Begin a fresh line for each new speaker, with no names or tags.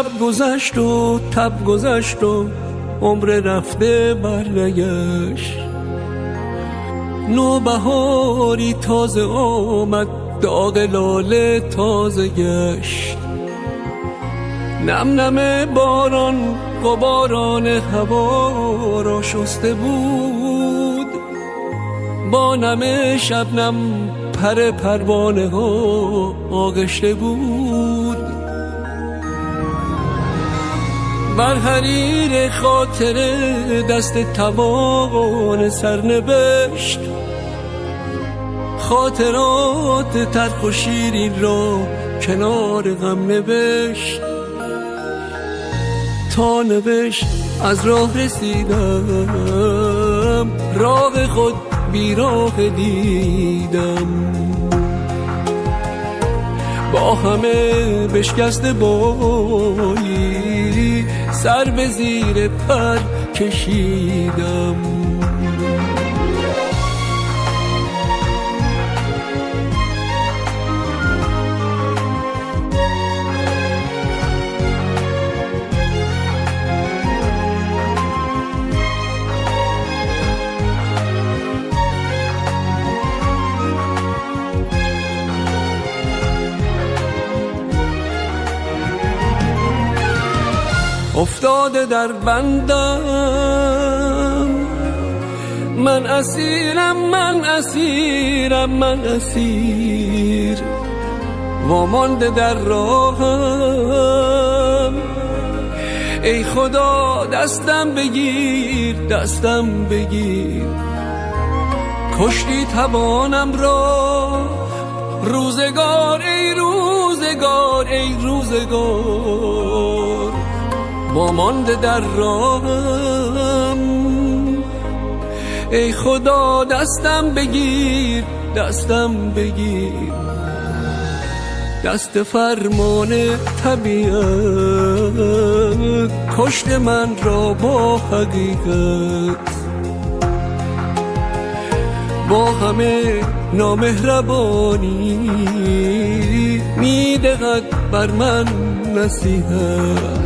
شب گذشت و تب گذشت و عمر رفته برنگشت. نوبهاری تازه آمد، داغ لاله تازه گشت. نم نم باران غباران هوا را شسته بود، با نم شبنم پر پروانه ها آغشته بود. بر حریر خاطر دست توان سرنوشت، خاطرات تلخ و شیرین را کنار غم نوشت. تا نوشت از راه رسیدم، راه خود بیراه دیدم. با همه بشکسته بایی سر به زیر پر کشیدم. افتاده در بندم، من اسیرم، من اسیرم، من اسیر. وامانده در راهم، ای خدا دستم بگیر، دستم بگیر. کشتی توانم را روزگار، ای روزگار، ای روزگار. وامانده در راهم، ای خدا دستم بگیر، دستم بگیر. دست فرمان طبیعت کشت من را با حقیقت، با همه نامهربانی میدهد بر من نصیحت.